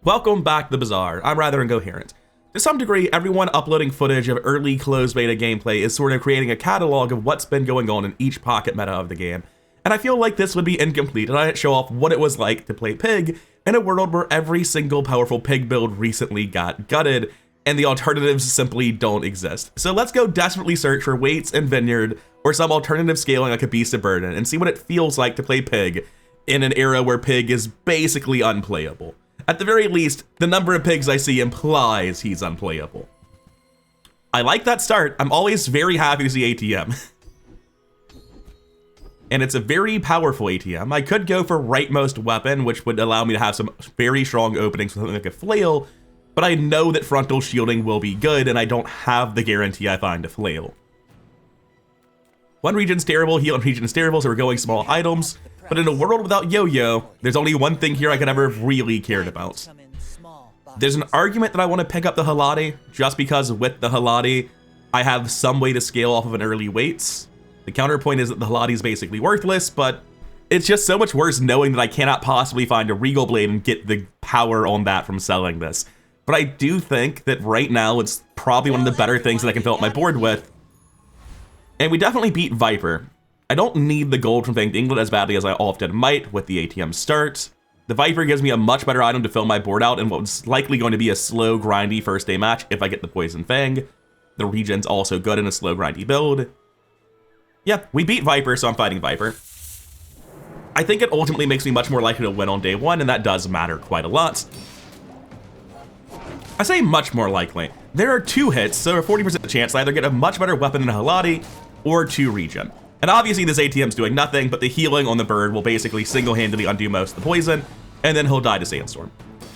Welcome back to the Bazaar. I'm rather incoherent. To some degree, everyone uploading footage of early closed beta gameplay is sort of creating a catalog of what's been going on in each pocket meta of the game, and I feel like this would be incomplete if I didn't show off what it was like to play Pig in a world where every single powerful Pig build recently got gutted, and the alternatives simply don't exist. So let's go desperately search for Weights and Vineyard, or some alternative scaling like a Beast of Burden, and see what it feels like to play Pig in an era where Pig is basically unplayable. At the very least, the number of pigs I see implies he's unplayable. I like that start. I'm always very happy to see ATM. And it's a very powerful ATM. I could go for rightmost weapon, which would allow me to have some very strong openings with something like a flail, but I know that frontal shielding will be good, and I don't have the guarantee I find a flail. One region's terrible, heal region is terrible, so we're going small items. But in a world without yo-yo, there's only one thing here I could ever have really cared about. There's an argument that I want to pick up the Halati, just because with the Halati, I have some way to scale off of an early weights. The counterpoint is that the Halati is basically worthless, but it's just so much worse knowing that I cannot possibly find a Regal Blade and get the power on that from selling this. But I do think that right now it's probably one of the better things that I can fill up my board with. And we definitely beat Viper. I don't need the gold from Fanged England as badly as I often might with the ATM start. The Viper gives me a much better item to fill my board out in what's likely going to be a slow, grindy first day match if I get the Poison Fang. The regen's also good in a slow, grindy build. Yeah, we beat Viper, so I'm fighting Viper. I think it ultimately makes me much more likely to win on day one, and that does matter quite a lot. I say much more likely. There are 2 hits, so a 40% chance to either get a much better weapon than a Halati or 2 regen. And obviously this ATM's doing nothing, but the healing on the bird will basically single-handedly undo most of the poison, and then he'll die to Sandstorm.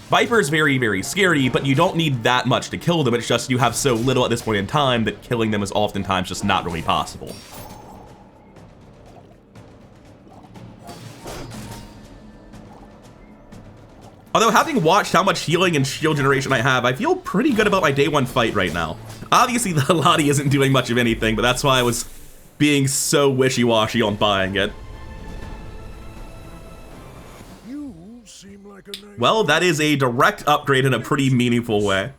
Viper's very, very scary, but you don't need that much to kill them. It's just you have so little at this point in time that killing them is oftentimes just not really possible. Although having watched how much healing and shield generation I have, I feel pretty good about my day one fight right now. Obviously the Halati isn't doing much of anything, but that's why I was being so wishy-washy on buying it. Well, that is a direct upgrade in a pretty meaningful way.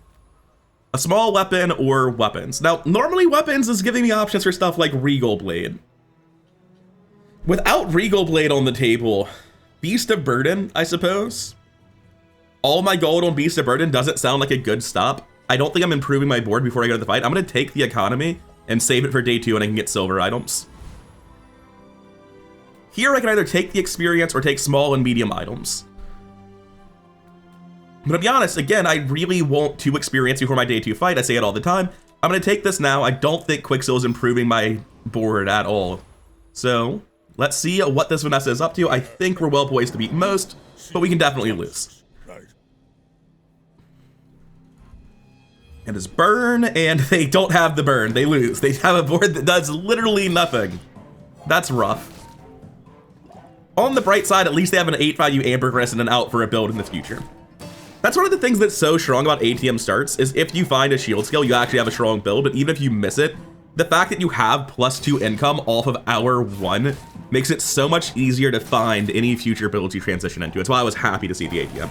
A small weapon or weapons. Now, normally weapons is giving me options for stuff like Regal Blade. Without Regal Blade on the table, Beast of Burden, I suppose. All my gold on Beast of Burden doesn't sound like a good stop. I don't think I'm improving my board before I go to the fight. I'm going to take the economy and save it for day 2 and I can get silver items. Here I can either take the experience or take small and medium items. But to be honest, again, I really want 2 experience before my day 2 fight. I say it all the time. I'm going to take this now. I don't think Quicksil is improving my board at all. So let's see what this Vanessa is up to. I think we're well poised to beat most, but we can definitely lose. And it's burn, and they don't have the burn. They lose. They have a board that does literally nothing. That's rough. On the bright side, at least they have an 8 value Ambergris and an out for a build in the future. That's one of the things that's so strong about ATM starts, is if you find a shield skill, you actually have a strong build, but even if you miss it, the fact that you have +2 income off of hour 1 makes it so much easier to find any future builds you transition into. It's why I was happy to see the ATM.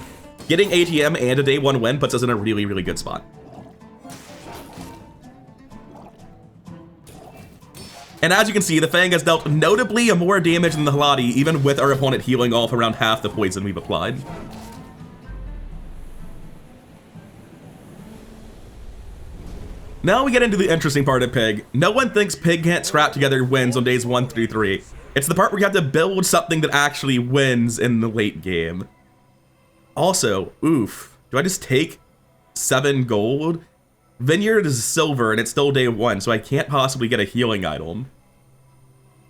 Getting ATM and a day 1 win puts us in a really, really good spot. And as you can see, the Fang has dealt notably more damage than the Halati, even with our opponent healing off around half the poison we've applied. Now we get into the interesting part of Pig. No one thinks Pig can't scrap together wins on days 1 through 3. It's the part where you have to build something that actually wins in the late game. Also, oof, do I just take 7 gold? Vineyard is silver and it's still day 1, so I can't possibly get a healing item.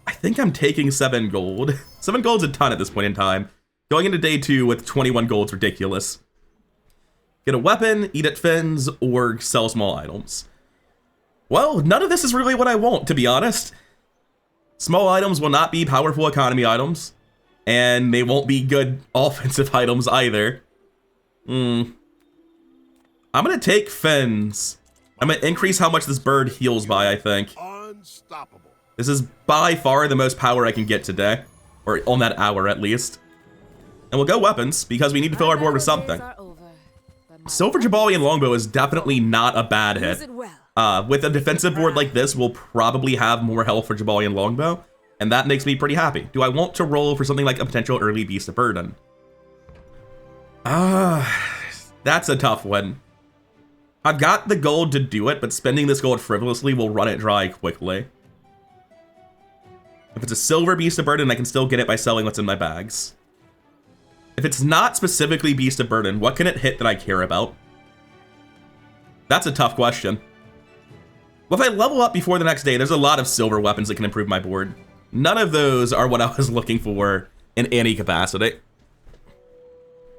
I think I'm taking 7 gold. 7 gold's a ton at this point in time. Going into day 2 with 21 gold's ridiculous. Get a weapon, eat at fins, or sell small items. Well, none of this is really what I want, to be honest. Small items will not be powerful economy items, and they won't be good offensive items either. I'm gonna take fins. I'm gonna increase how much this bird heals by, I think. Unstoppable. This is by far the most power I can get today, or on that hour at least. And we'll go weapons, because we need to fill our board with something. Silver Jabali longbow is definitely not a bad hit. With a defensive board like this, we'll probably have more health for Jabali longbow, and that makes me pretty happy. Do I want to roll for something like a potential early Beast of Burden? That's a tough one. I've got the gold to do it, but spending this gold frivolously will run it dry quickly. If it's a silver Beast of Burden, I can still get it by selling what's in my bags. If it's not specifically Beast of Burden, what can it hit that I care about? That's a tough question. Well, if I level up before the next day, there's a lot of silver weapons that can improve my board. None of those are what I was looking for in any capacity.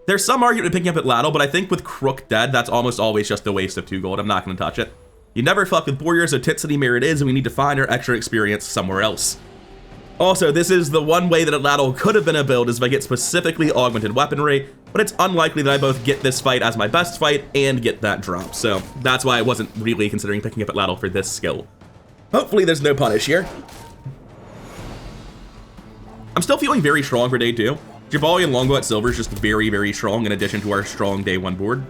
There's some argument picking up at Ladle, but I think with Crook dead, that's almost always just a waste of 2 gold. I'm not going to touch it. You never fuck with warriors, so Tit City Mirror it is, and we need to find our extra experience somewhere else. Also, this is the one way that Ladle could have been a build is if I get specifically augmented weaponry, but it's unlikely that I both get this fight as my best fight and get that drop, so that's why I wasn't really considering picking up at Ladle for this skill. Hopefully there's no punish here. I'm still feeling very strong for day 2. Jabali and longbow at silver is just very, very strong in addition to our strong day 1 board.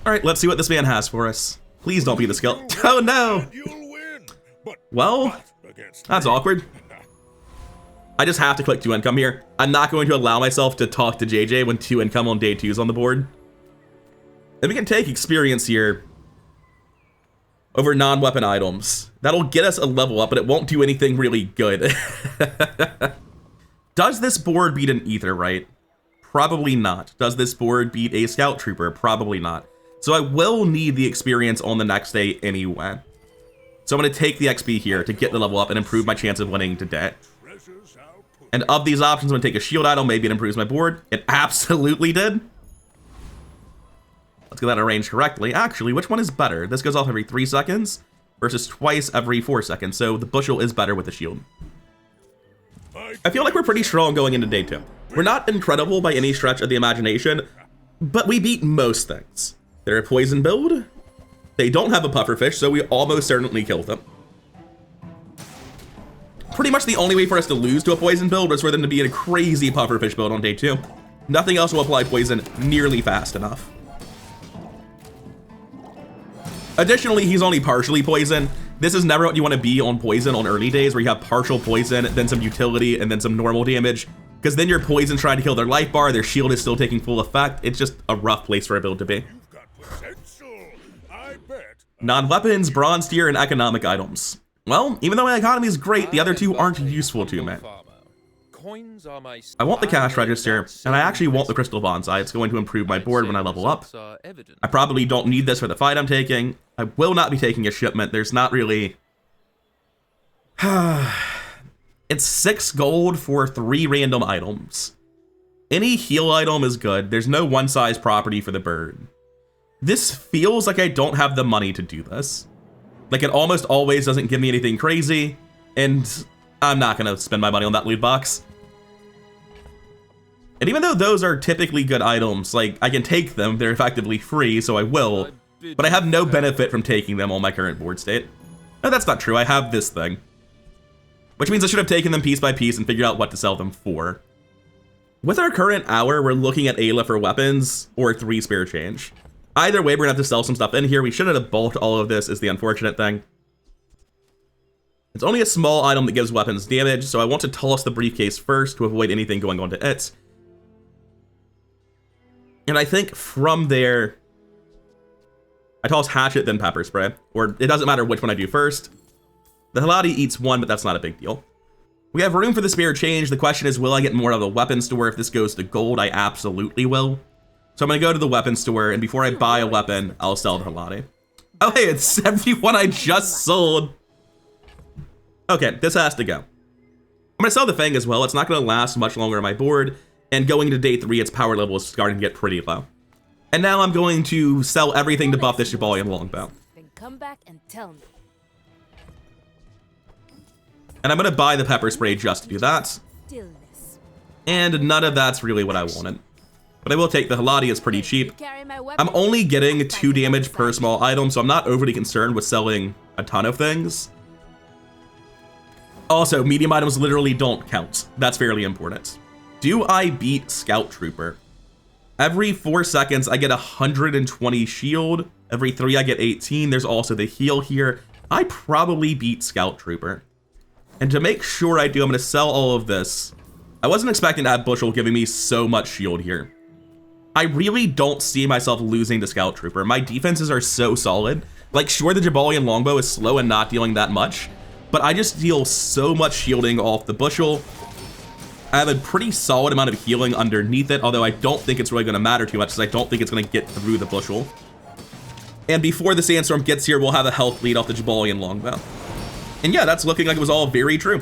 All right, let's see what this man has for us. Please don't be the skill. Oh no! Well, that's awkward. I just have to click 2 income here. I'm not going to allow myself to talk to JJ when 2 income on day 2 is on the board. And we can take experience here over non-weapon items. That'll get us a level up, but it won't do anything really good. Does this board beat an Aetheryte? Probably not. Does this board beat a Scout Trooper? Probably not. So I will need the experience on the next day anyway. So I'm going to take the XP here to get the level up and improve my chance of winning today. And of these options, I'm going to take a shield item. Maybe it improves my board. It absolutely did. Let's get that arranged correctly. Actually, which one is better? This goes off every 3 seconds versus twice every 4 seconds. So the bushel is better with the shield. I feel like we're pretty strong going into day 2. We're not incredible by any stretch of the imagination, but we beat most things. They're a poison build. They don't have a pufferfish, so we almost certainly killed them. Pretty much the only way for us to lose to a poison build was for them to be in a crazy pufferfish build on day 2. Nothing else will apply poison nearly fast enough. Additionally, he's only partially poison. This is never what you want to be on poison on early days, where you have partial poison, then some utility, and then some normal damage. Because then your poison's trying to kill their life bar, their shield is still taking full effect. It's just a rough place for a build to be. Non-weapons, bronze tier, and economic items. Well, even though my economy is great, the other 2 aren't useful to me. I want the cash register, and I actually want the crystal bonsai. It's going to improve my board when I level up. I probably don't need this for the fight I'm taking. I will not be taking a shipment. There's not really... It's 6 gold for 3 random items. Any heal item is good. There's no one-size property for the bird. This feels like I don't have the money to do this. Like, it almost always doesn't give me anything crazy, and I'm not gonna spend my money on that loot box. And even though those are typically good items, like, I can take them, they're effectively free, so I will, but I have no benefit from taking them on my current board state. No, that's not true. I have this thing. Which means I should have taken them piece by piece and figured out what to sell them for. With our current hour, we're looking at Ayla for weapons or 3 spare change. Either way, we're gonna have to sell some stuff in here. We shouldn't have bulked all of this is the unfortunate thing. It's only a small item that gives weapons damage, so I want to toss the briefcase first to avoid anything going onto it. And I think from there, I toss hatchet, then pepper spray. Or it doesn't matter which one I do first. The Haladi eats 1, but that's not a big deal. We have room for the spare change. The question is, will I get more out of the weapon store? If this goes to gold, I absolutely will. So I'm gonna go to the weapon store, and before I buy a weapon, I'll sell the Haladi. Oh hey, it's 71 I just sold. Okay, this has to go. I'm gonna sell the Fang as well. It's not gonna last much longer on my board, and going into day 3, its power level is starting to get pretty low. And now I'm going to sell everything to buff this Jabali longbow. Then come back and tell me. And I'm gonna buy the pepper spray just to do that. Stillness. And none of that's really what I wanted. But I will take the Haladi, it's pretty cheap. I'm only getting 2 damage per small item, so I'm not overly concerned with selling a ton of things. Also, medium items literally don't count. That's fairly important. Do I beat Scout Trooper? Every 4 seconds, I get 120 shield. Every 3, I get 18. There's also the heal here. I probably beat Scout Trooper. And to make sure I do, I'm going to sell all of this. I wasn't expecting to have Bushel giving me so much shield here. I really don't see myself losing to Scout Trooper. My defenses are so solid. Like, sure, the Pygmalion longbow is slow and not dealing that much, but I just deal so much shielding off the Bushel. I have a pretty solid amount of healing underneath it, although I don't think it's really going to matter too much, because I don't think it's going to get through the Bushel. And before the Sandstorm gets here, we'll have a health lead off the Pygmalion longbow. And yeah, that's looking like it was all very true.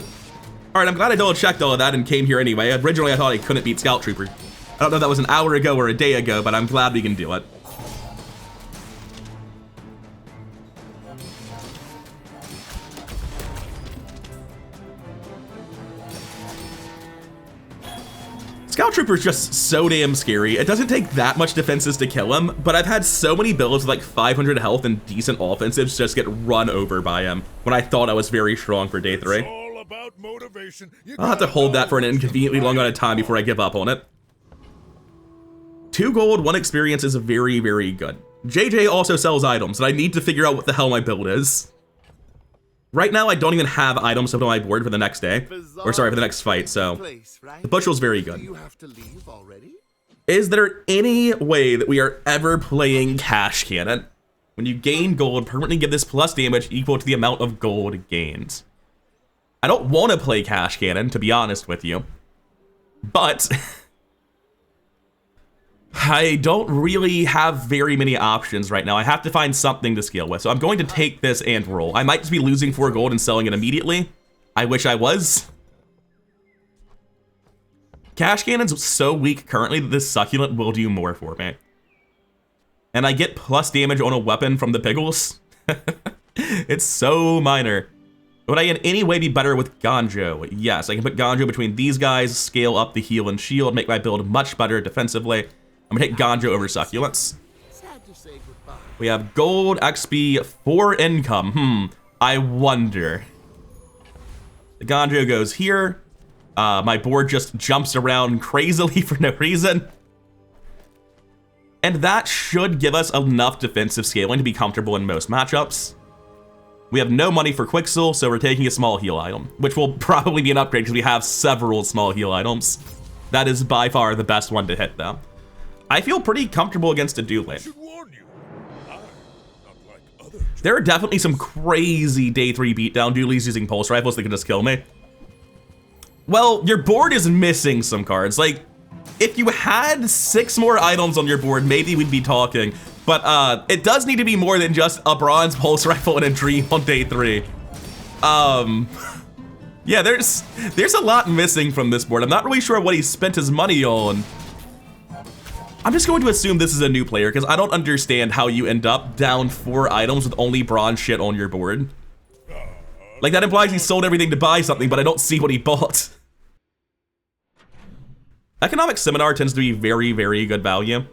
All right, I'm glad I double checked all of that and came here anyway. Originally, I thought I couldn't beat Scout Trooper. I don't know if that was an hour ago or a day ago, but I'm glad we can do it. Scout Trooper is just so damn scary. It doesn't take that much defenses to kill him, but I've had so many builds with like 500 health and decent offensives just get run over by him when I thought I was very strong for day 3. All about motivation. I'll have to hold that for an inconveniently long amount of time before I give up on it. 2 gold, 1 experience is very, very good. JJ also sells items, and I need to figure out what the hell my build is. Right now, I don't even have items up on my board for the next day. Or sorry, for the next fight, so the Bushel's very good. You have to leave already? Is there any way that we are ever playing Cash Cannon? When you gain gold, permanently give this plus damage equal to the amount of gold gained. I don't want to play Cash Cannon, to be honest with you. But I don't really have very many options right now. I have to find something to scale with. So I'm going to take this and roll. I might just be losing 4 gold and selling it immediately. I wish I was. Cash Cannon's so weak currently that this Succulent will do more for me. And I get plus damage on a weapon from the Piggles. It's so minor. Would I in any way be better with Ganjo? Yes, I can put Ganjo between these guys, scale up the heal and shield, make my build much better defensively. I'm gonna take Ganjo over Succulents. We have gold, XP, 4 income. I wonder. The Ganjo goes here. My board just jumps around crazily for no reason. And that should give us enough defensive scaling to be comfortable in most matchups. We have no money for Quixel, so we're taking a small heal item, which will probably be an upgrade because we have several small heal items. That is by far the best one to hit, though. I feel pretty comfortable against a dueling. There are definitely some crazy day 3 beatdown dualies using pulse rifles that can just kill me. Well, your board is missing some cards. Like, if you had 6 more items on your board, maybe we'd be talking. But it does need to be more than just a bronze pulse rifle and a dream on day 3. Yeah, there's a lot missing from this board. I'm not really sure what he spent his money on. I'm just going to assume this is a new player because I don't understand how you end up down 4 items with only bronze shit on your board. Like, that implies he sold everything to buy something, but I don't see what he bought. Economic Seminar tends to be very, very good value.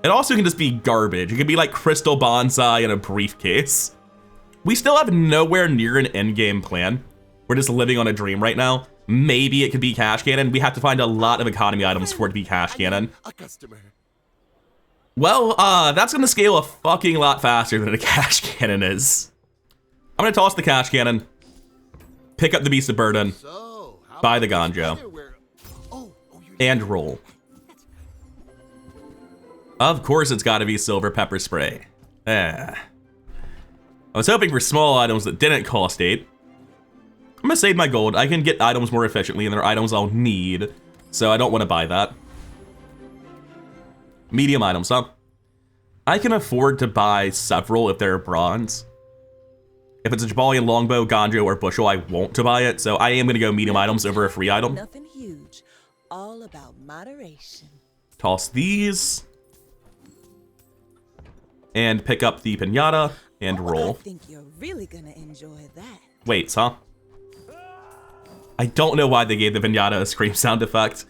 It also can just be garbage. It can be like Crystal Bonsai in a briefcase. We still have nowhere near an endgame plan. We're just living on a dream right now. Maybe it could be Cash Cannon. We have to find a lot of economy items for it to be Cash Cannon. A customer. Well, that's gonna scale a fucking lot faster than a Cash Cannon is. I'm gonna toss the Cash Cannon, pick up the Beast of Burden, buy the Ganjo, and roll. Of course it's gotta be Silver Pepper Spray. I was hoping for small items that didn't cost 8. I'm gonna save my gold. I can get items more efficiently, and there are items I'll need, so I don't want to buy that. Medium items, huh? I can afford to buy several if they're bronze. If it's a Pygmalion longbow, Ganjo, or Bushel, I want to buy it, so I am gonna go medium items over a free item. Nothing huge, all about moderation. Toss these. And pick up the pinata and roll. I think you're really gonna enjoy that. Wait, huh? I don't know why they gave the pinata a scream sound effect.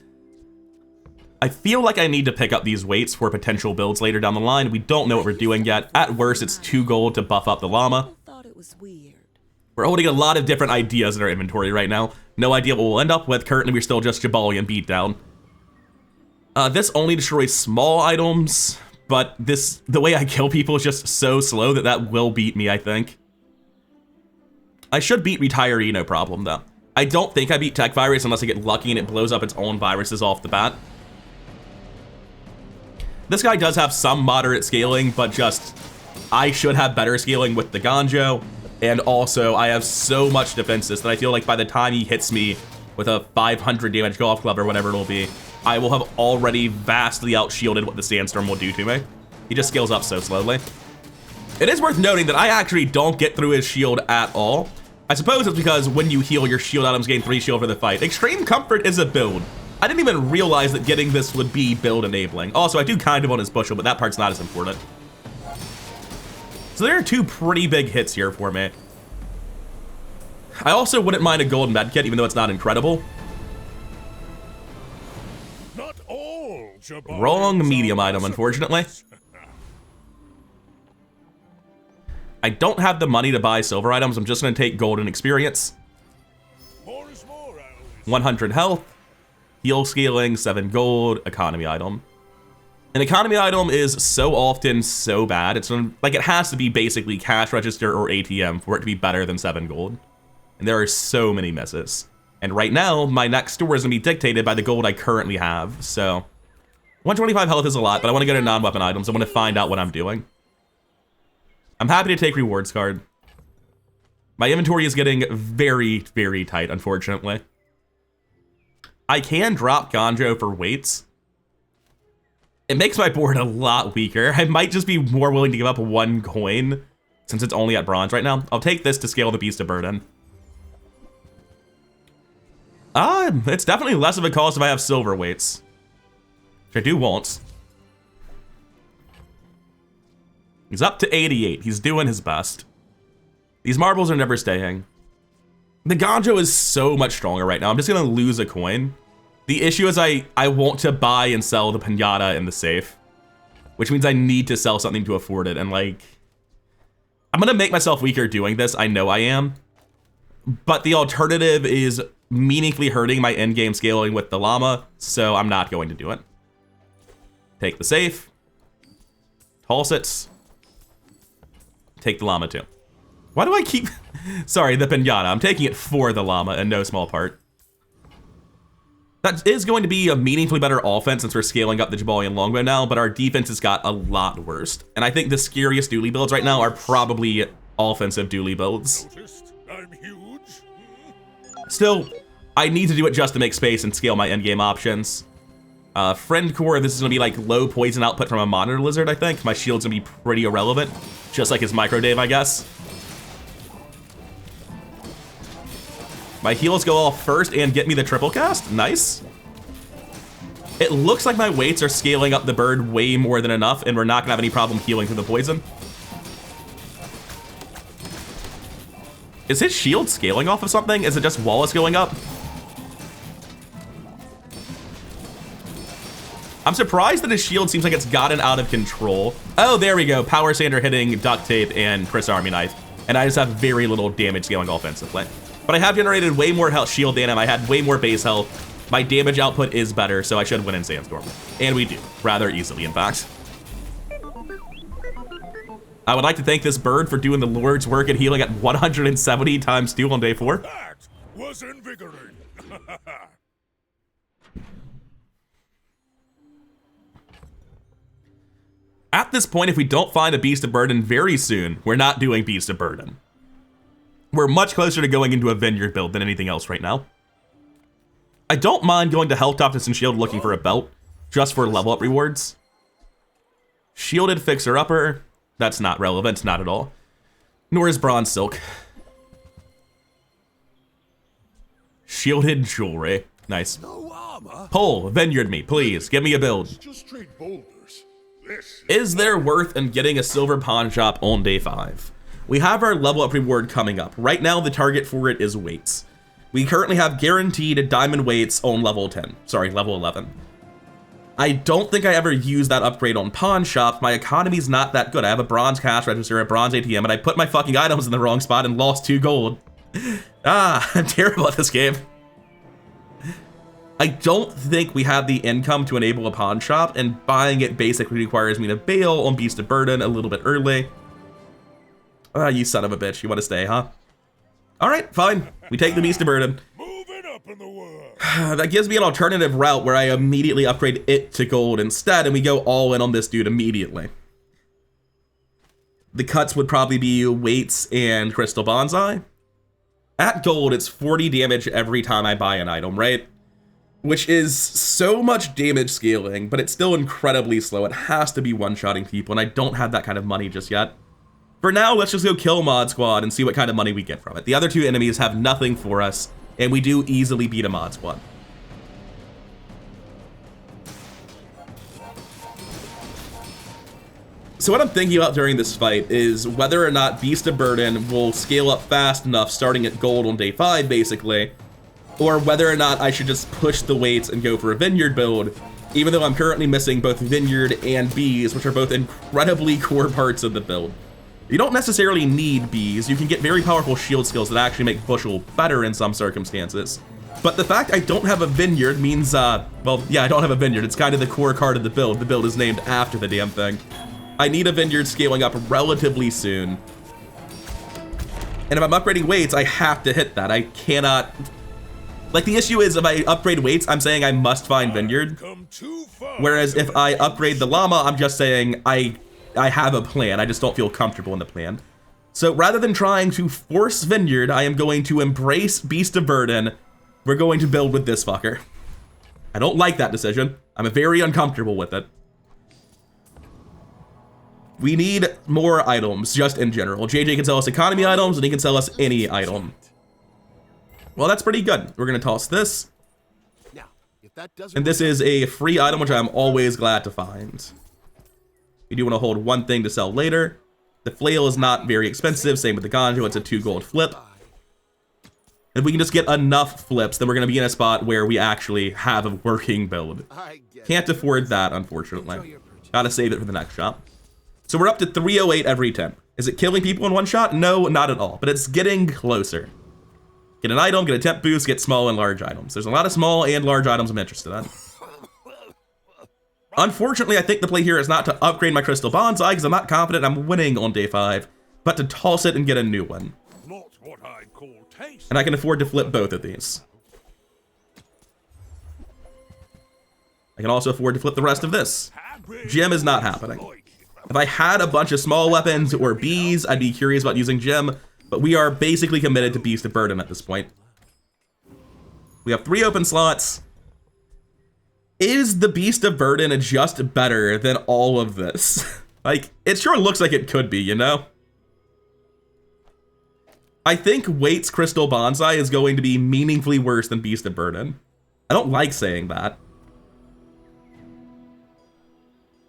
I feel like I need to pick up these weights for potential builds later down the line. We don't know what we're doing yet. At worst, it's 2 gold to buff up the llama. Thought it was weird. We're holding a lot of different ideas in our inventory right now. No idea what we'll end up with. Currently, we're still just Pygmalion beatdown. This only destroys small items, but the way I kill people is just so slow that will beat me, I think. I should beat Retiree, no problem, though. I don't think I beat Tech Virus unless I get lucky and it blows up its own viruses off the bat. This guy does have some moderate scaling, but just, I should have better scaling with the Ganjo. And also, I have so much defenses that I feel like by the time he hits me with a 500 damage golf club or whatever it'll be, I will have already vastly outshielded what the Sandstorm will do to me. He just scales up so slowly. It is worth noting that I actually don't get through his shield at all. I suppose it's because when you heal, your shield items gain 3 shield for the fight. Extreme Comfort is a build. I didn't even realize that getting this would be build enabling. Also, I do kind of want his bushel, but that part's not as important. So there are 2 pretty big hits here for me. I also wouldn't mind a gold medkit, even though it's not incredible. Not all Wrong medium item, unfortunately. I don't have the money to buy silver items. I'm just going to take golden experience. More is more, 100 health, heal scaling, 7 gold, economy item. An economy item is so often so bad. It's like it has to be basically cash register or ATM for it to be better than 7 gold. And there are so many misses. And right now, my next store is going to be dictated by the gold I currently have. So 125 health is a lot, but I want to go to non-weapon items. I want to find out what I'm doing. I'm happy to take rewards card. My inventory is getting very, very tight, unfortunately. I can drop Ganjo for weights. It makes my board a lot weaker. I might just be more willing to give up 1 coin since it's only at bronze right now. I'll take this to scale the Beast of Burden. It's definitely less of a cost if I have silver weights, which I do want. He's up to 88. He's doing his best. These marbles are never staying. The Ganjo is so much stronger right now. I'm just going to lose a coin. The issue is I want to buy and sell the Pinata in the safe, which means I need to sell something to afford it. And like, I'm going to make myself weaker doing this. I know I am. But the alternative is meaningfully hurting my endgame scaling with the llama, so I'm not going to do it. Take the safe. Pulse it. Take the llama too. Why do I keep... Sorry, the pinata. I'm taking it for the llama in no small part. That is going to be a meaningfully better offense since we're scaling up the Pygmalion longbow now, but our defense has got a lot worse. And I think the scariest dually builds right now are probably offensive dually builds. Noticed? I'm huge. Still, I need to do it just to make space and scale my endgame options. Friend core, this is going to be like low poison output from a monitor lizard, I think. My shield's going to be pretty irrelevant, just like his micro Dave, I guess. My heals go off first and get me the triple cast. Nice. It looks like my weights are scaling up the bird way more than enough, and we're not going to have any problem healing through the poison. Is his shield scaling off of something? Is it just Wallace going up? I'm surprised that his shield seems like it's gotten out of control. Oh, there we go. Power Sander hitting Duct Tape and Chris Army Knife. And I just have very little damage scaling offensively. But I have generated way more health shield than him. I had way more base health. My damage output is better, so I should win in Sandstorm. And we do. Rather easily, in fact. I would like to thank this bird for doing the Lord's work and healing at 170 times 2 on day 4. That was invigorating. At this point, if we don't find a Beast of Burden very soon, we're not doing Beast of Burden. We're much closer to going into a Vineyard build than anything else right now. I don't mind going to Health Toughness and Shield looking for a belt, just for level up rewards. Shielded Fixer Upper, that's not relevant, not at all. Nor is Bronze Silk. Shielded Jewelry, nice. No armor. Pull, Vineyard me, please, give me a build. Just straight boulders. This Is there worth in getting a silver pawn shop on day 5? We have our level up reward coming up. Right now, the target for it is weights. We currently have guaranteed diamond weights on level 10. Sorry, level 11. I don't think I ever used that upgrade on pawn shop. My economy's not that good. I have a bronze cash register, a bronze ATM, and I put my fucking items in the wrong spot and lost 2 gold. I'm terrible at this game. I don't think we have the income to enable a pawn shop, and buying it basically requires me to bail on Beast of Burden a little bit early. Ah, you son of a bitch. You want to stay, huh? All right, fine. We take the Beast of Burden. Moving up in the world. That gives me an alternative route where I immediately upgrade it to gold instead, and we go all in on this dude immediately. The cuts would probably be weights and crystal bonsai. At gold, it's 40 damage every time I buy an item, right? Which is so much damage scaling, but it's still incredibly slow. It has to be one-shotting people, and I don't have that kind of money just yet. For now, let's just go kill Mod Squad and see what kind of money we get from it. The other 2 enemies have nothing for us, and we do easily beat a Mod Squad. So what I'm thinking about during this fight is whether or not Beast of Burden will scale up fast enough starting at gold on day 5, basically, or whether or not I should just push the weights and go for a Vineyard build, even though I'm currently missing both Vineyard and Bees, which are both incredibly core parts of the build. You don't necessarily need Bees. You can get very powerful shield skills that actually make Bushel better in some circumstances. But the fact I don't have a Vineyard means, well, yeah, I don't have a Vineyard. It's kind of the core card of the build. The build is named after the damn thing. I need a Vineyard scaling up relatively soon. And if I'm upgrading weights, I have to hit that. I cannot... Like, the issue is if I upgrade weights, I'm saying I must find Vineyard. Whereas if I upgrade the llama, I'm just saying I have a plan. I just don't feel comfortable in the plan. So rather than trying to force Vineyard, I am going to embrace Beast of Burden. We're going to build with this fucker. I don't like that decision. I'm very uncomfortable with it. We need more items, just in general. JJ can sell us economy items, and he can sell us any item. Well, that's pretty good. We're gonna toss this. Now, if that doesn't And this is a free item, which I'm always glad to find. We do want to hold one thing to sell later. The flail is not very expensive, same with the Ganjo, it's a 2 gold flip. If we can just get enough flips, then we're gonna be in a spot where we actually have a working build. Can't afford that, unfortunately. Gotta save it for the next shop. So we're up to 308 every 10. Is it killing people in one shot? No, not at all, but it's getting closer. Get an item, get a temp boost, get small and large items. There's a lot of small and large items I'm interested in. Unfortunately, I think the play here is not to upgrade my crystal bonsai because I'm not confident I'm winning on day 5, but to toss it and get a new one. Not what I'd call taste. And I can afford to flip both of these. I can also afford to flip the rest of this. Gem is not happening. If I had a bunch of small weapons or bees, I'd be curious about using gem, but we are basically committed to Beast of Burden at this point. We have 3 open slots. Is the Beast of Burden just better than all of this? Like, it sure looks like it could be, you know? I think Wait's Crystal Bonsai is going to be meaningfully worse than Beast of Burden. I don't like saying that.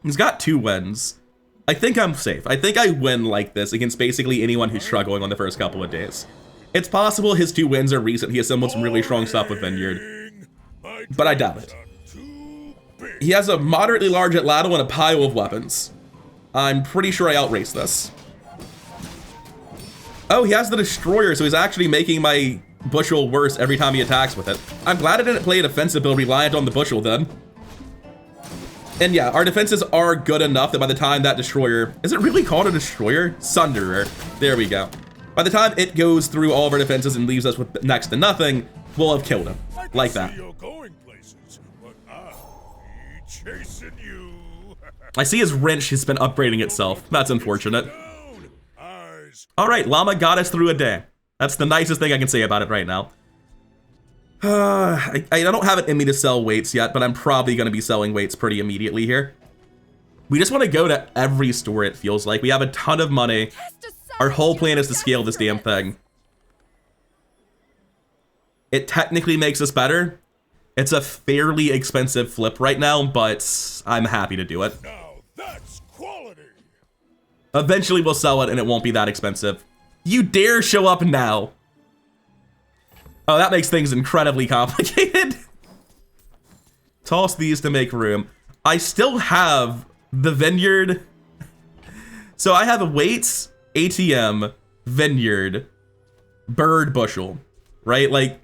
He's got 2 wins. I think I'm safe. I think I win like this against basically anyone who's struggling on the first couple of days. It's possible his 2 wins are recent. He assembled some really strong stuff with Vineyard, but I doubt it. He has a moderately large Atlatl and a pile of weapons. I'm pretty sure I outrace this. Oh, he has the Destroyer, so he's actually making my Bushel worse every time he attacks with it. I'm glad I didn't play a defensive build reliant on the Bushel then. And yeah, our defenses are good enough that by the time that Destroyer... Is it really called a Destroyer? Sunderer. There we go. By the time it goes through all of our defenses and leaves us with next to nothing, we'll have killed him. Like that. You're going places, but I'll be chasing you. I see his wrench has been upgrading itself. That's unfortunate. Alright, Llama got us through a day. That's the nicest thing I can say about it right now. I don't have it in me to sell weights yet, but I'm probably going to be selling weights pretty immediately here. We just want to go to every store, it feels like. We have a ton of money. Our whole plan is to scale this damn thing. It technically makes us better. It's a fairly expensive flip right now, but I'm happy to do it. Now that's quality. Eventually we'll sell it and it won't be that expensive. You dare show up now. Oh, that makes things incredibly complicated. Toss these to make room. I still have the vineyard. So I have a weights, ATM, vineyard, bird, bushel, right? Like,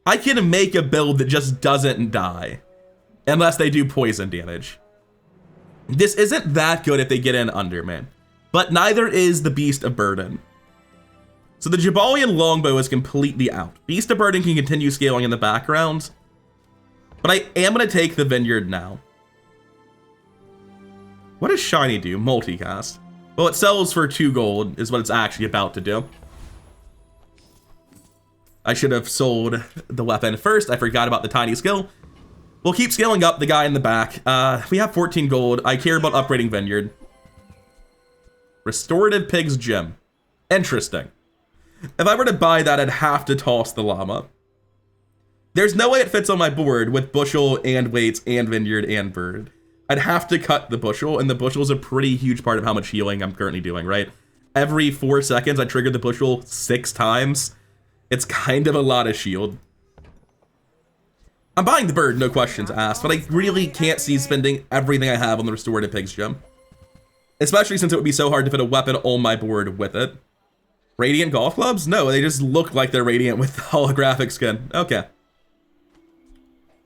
I can make a build that just doesn't die unless they do poison damage. This isn't that good if they get in under, man. But neither is the Beast of Burden. So the Jabalian Longbow is completely out. Beast of Burden can continue scaling in the background, but I am going to take the Vineyard now. What does Shiny do? Multicast. Well, it sells for 2 gold is what it's actually about to do. I should have sold the weapon first. I forgot about the tiny skill. We'll keep scaling up the guy in the back. We have 14 gold. I care about upgrading Vineyard. Restorative Pig's Gem. Interesting. If I were to buy that, I'd have to toss the llama. There's no way it fits on my board with bushel and weights and vineyard and bird. I'd have to cut the bushel, and the bushel is a pretty huge part of how much healing I'm currently doing, right? Every 4 seconds, I trigger the bushel 6 times. It's kind of a lot of shield. I'm buying the bird, no questions asked, but I really can't see spending everything I have on the Restorative Pig's Gem. Especially since it would be so hard to fit a weapon on my board with it. Radiant golf clubs? No, they just look like they're radiant with the holographic skin. Okay.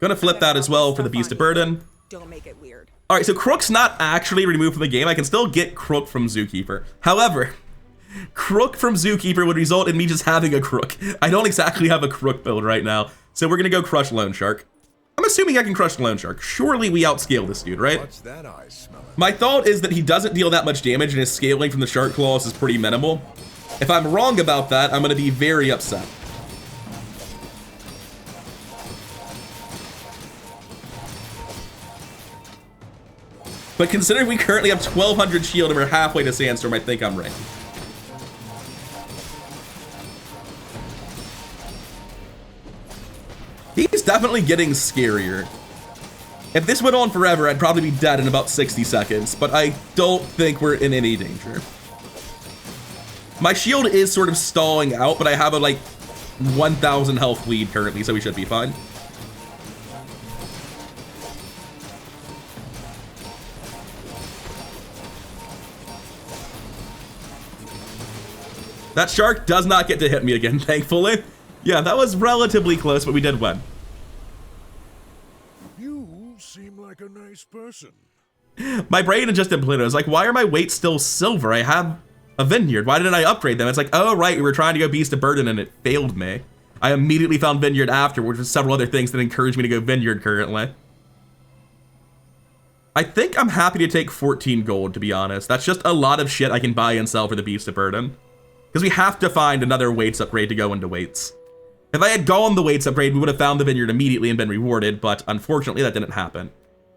Gonna flip that as well for the Beast of Burden. Don't make it weird. Alright, so Crook's not actually removed from the game. I can still get Crook from Zookeeper. However, Crook from Zookeeper would result in me just having a Crook. I don't exactly have a Crook build right now. So we're gonna go crush Loan Shark. I'm assuming I can crush Loan Shark. Surely we outscale this dude, right? What's that eye smelling? My thought is that he doesn't deal that much damage and his scaling from the Shark Claws is pretty minimal. If I'm wrong about that, I'm gonna be very upset. But considering we currently have 1200 shield and we're halfway to Sandstorm, I think I'm right. He's definitely getting scarier. If this went on forever, I'd probably be dead in about 60 seconds, but I don't think we're in any danger. My shield is sort of stalling out, but I have a like 1000 health lead currently, so we should be fine. That shark does not get to hit me again, thankfully. Yeah, that was relatively close, but we did win. You seem like a nice person. My brain just imploded. I was like, why are my weights still silver? I have a vineyard. Why didn't I upgrade them? It's like, oh, right, we were trying to go Beast of Burden and it failed me. I immediately found vineyard afterwards with several other things that encouraged me to go vineyard currently. I think I'm happy to take 14 gold, to be honest. That's just a lot of shit I can buy and sell for the Beast of Burden. Because we have to find another weights upgrade to go into weights. If I had gone the weights upgrade, we would have found the vineyard immediately and been rewarded, but unfortunately that didn't happen.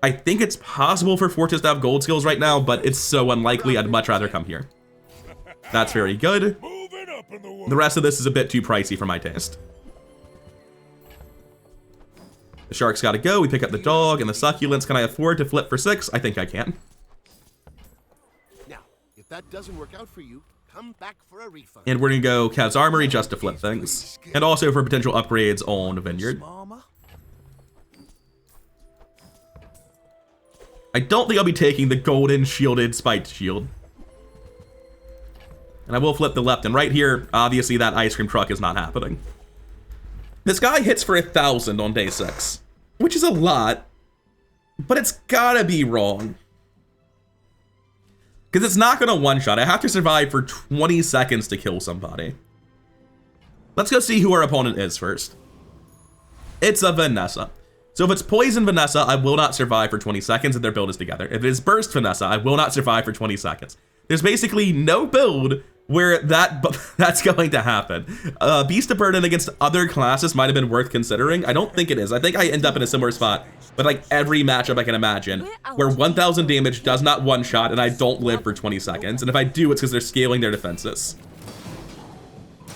I think it's possible for Fortis to have gold skills right now, but it's so unlikely I'd much rather come here. That's very good. Moving up in the world. The rest of this is a bit too pricey for my taste. The shark's gotta go. We pick up the dog and the succulents. Can I afford to flip for 6? I think I can. Now, if that doesn't work out for you, come back for a refund. And we're gonna go Kev's Armory just to flip things. And also for potential upgrades on the vineyard. Mama? I don't think I'll be taking the golden shielded spiked shield. And I will flip the left and right here. Obviously that ice cream truck is not happening. This guy hits for 1,000 on day 6, which is a lot, but it's gotta be wrong. Because it's not gonna one-shot. I have to survive for 20 seconds to kill somebody. Let's go see who our opponent is first. It's a Vanessa. So if it's Poison Vanessa, I will not survive for 20 seconds if their build is together. If it is Burst Vanessa, I will not survive for 20 seconds. There's basically no build where that's going to happen. Beast of Burden against other classes might have been worth considering. I don't think it is. I think I end up in a similar spot, but like every matchup I can imagine, where 1000 damage does not one-shot and I don't live for 20 seconds. And if I do, it's because they're scaling their defenses.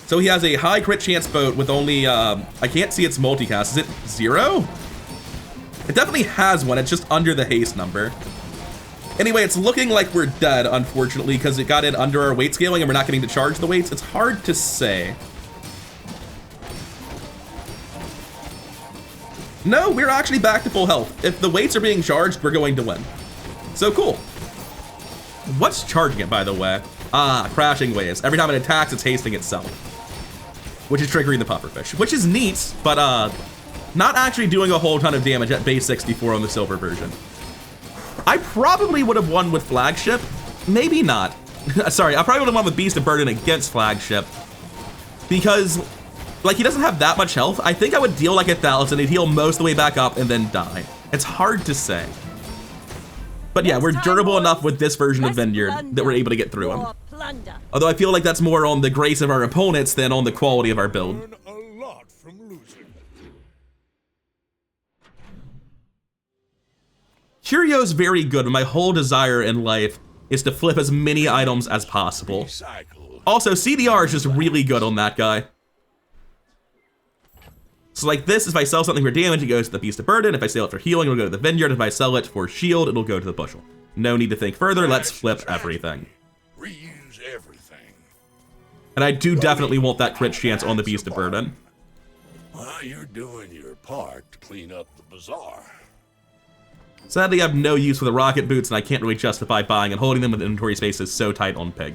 So he has a high crit chance boat with only, I can't see its multicast. Is it 0? It definitely has one. It's just under the haste number. Anyway, it's looking like we're dead, unfortunately, because it got in under our weight scaling and we're not getting to charge the weights. It's hard to say. No, we're actually back to full health. If the weights are being charged, we're going to win. So cool. What's charging it, by the way? Ah, crashing waves. Every time it attacks, it's hasting itself, which is triggering the pufferfish, which is neat, but not actually doing a whole ton of damage at base 64 on the silver version. I probably would have won with flagship. Maybe not. Sorry, I probably would have won with Beast of Burden against flagship, because like he doesn't have that much health. I think I would deal like 1,000, he'd heal most of the way back up and then die. It's hard to say. But yeah, we're durable enough with this version of Vineyard that we're able to get through him. Although I feel like that's more on the grace of our opponents than on the quality of our build. Learn a lot from losing. Curio's very good, but my whole desire in life is to flip as many items as possible. Recycle. Also, CDR is just really good on that guy. So like this, if I sell something for damage, it goes to the Beast of Burden. If I sell it for healing, it'll go to the Vineyard. If I sell it for shield, it'll go to the bushel. No need to think further, let's flip everything. Reuse everything. And I do definitely want that crit chance on the Beast of Burden. Well, you're doing your part to clean up the bazaar. Sadly, I have no use for the rocket boots, and I can't really justify buying and holding them with inventory space is so tight on Pig.